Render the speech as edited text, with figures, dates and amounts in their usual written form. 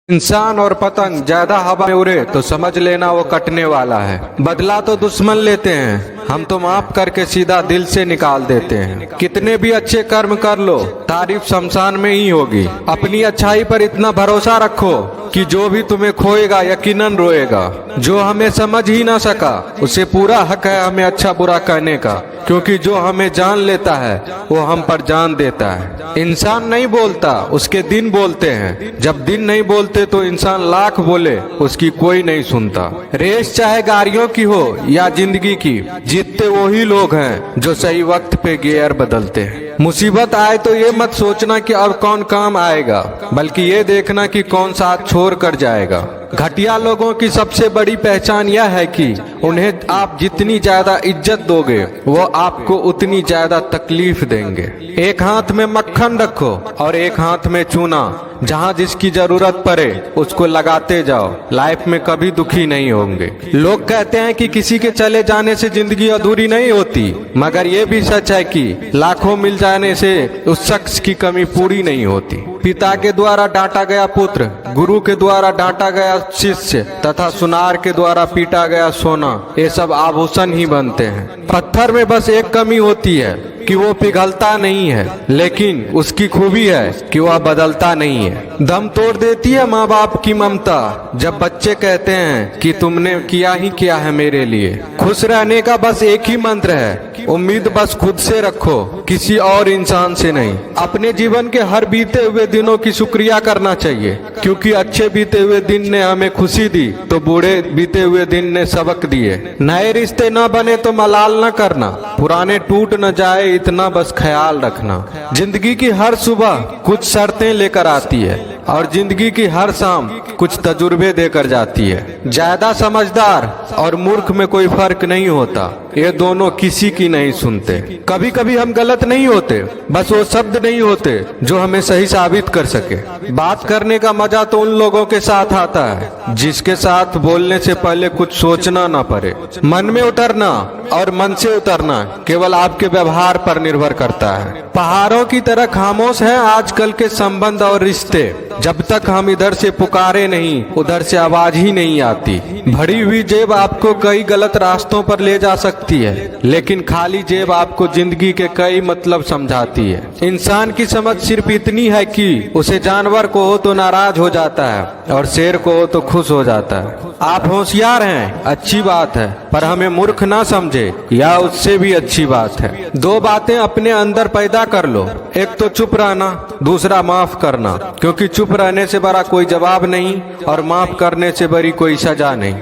इंसान और पतंग ज्यादा हवा में उड़े तो समझ लेना वो कटने वाला है। बदला तो दुश्मन लेते हैं, हम तो माफ करके सीधा दिल से निकाल देते हैं। कितने भी अच्छे कर्म कर लो, तारीफ शमशान में ही होगी। अपनी अच्छाई पर इतना भरोसा रखो कि जो भी तुम्हें खोएगा यकीनन रोएगा। जो हमें समझ ही ना सका उसे पूरा हक है हमें अच्छा बुरा कहने का, क्योंकि जो हमें जान लेता है वो हम पर जान देता है। इंसान नहीं बोलता, उसके दिन बोलते हैं। जब दिन नहीं बोलते तो इंसान लाख बोले उसकी कोई नहीं सुनता। रेस चाहे गाड़ियों की हो या जिंदगी की, जीतते वही लोग हैं जो सही वक्त पे गियर बदलते हैं। मुसीबत आए तो ये मत सोचना कि अब कौन काम आएगा, बल्कि ये देखना कि कौन साथ छोड़ कर जाएगा। घटिया लोगों की सबसे बड़ी पहचान यह है कि उन्हें आप जितनी ज्यादा इज्जत दोगे वो आपको उतनी ज्यादा तकलीफ देंगे। एक हाथ में मक्खन रखो और एक हाथ में चूना। जहाँ जिसकी जरूरत पड़े उसको लगाते जाओ, लाइफ में कभी दुखी नहीं होंगे। लोग कहते हैं कि किसी के चले जाने से जिंदगी अधूरी नहीं होती, मगर ये भी सच है कि लाखों मिल जाने से उस शख्स की कमी पूरी नहीं होती। पिता के द्वारा डांटा गया पुत्र, गुरु के द्वारा डांटा गया शिष्य तथा सुनार के द्वारा पीटा गया सोना, ये सब आभूषण ही बनते हैं। पत्थर में बस एक कमी होती है कि वो पिघलता नहीं है, लेकिन उसकी खूबी है कि वह बदलता नहीं है। दम तोड़ देती है माँ बाप की ममता जब बच्चे कहते हैं कि तुमने किया ही क्या है मेरे लिए। खुश रहने का बस एक ही मंत्र है, उम्मीद बस खुद से रखो, किसी और इंसान से नहीं। अपने जीवन के हर बीते हुए दिनों की शुक्रिया करना चाहिए, क्योंकि अच्छे बीते हुए दिन ने हमें खुशी दी तो बूढ़े बीते हुए दिन ने सबक दिए। नए रिश्ते न बने तो मलाल न करना, पुराने टूट न जाए इतना बस ख्याल रखना। जिंदगी की हर सुबह कुछ शर्तें लेकर आती है और जिंदगी की हर शाम कुछ तजुर्बे देकर जाती है। ज्यादा समझदार और मूर्ख में कोई फर्क नहीं होता, ये दोनों किसी की नहीं सुनते। कभी कभी हम गलत नहीं होते, बस वो शब्द नहीं होते जो हमें सही साबित कर सके। बात करने का मजा तो उन लोगों के साथ आता है जिसके साथ बोलने से पहले कुछ सोचना ना पड़े। मन में उतरना और मन से उतरना केवल आपके व्यवहार पर निर्भर करता है। पहाड़ों की तरह खामोश हैं आजकल के संबंध और रिश्ते। जब तक हम इधर से पुकारे नहीं उधर से आवाज ही नहीं आती। भरी हुई जेब आपको कई गलत रास्तों पर ले जा सकती है, लेकिन खाली जेब आपको जिंदगी के कई मतलब समझाती है। इंसान की समझ सिर्फ इतनी है कि उसे जानवर को हो तो नाराज हो जाता है और शेर को हो तो खुश हो जाता है। आप होशियार हैं, अच्छी बात है, पर हमें मूर्ख ना समझे या उससे भी अच्छी बात है। दो बातें अपने अंदर पैदा कर लो, एक तो चुप रहना, दूसरा माफ करना, क्योंकि चुप रहने से बड़ा कोई जवाब नहीं और माफ करने से बड़ी कोई सजा नहीं।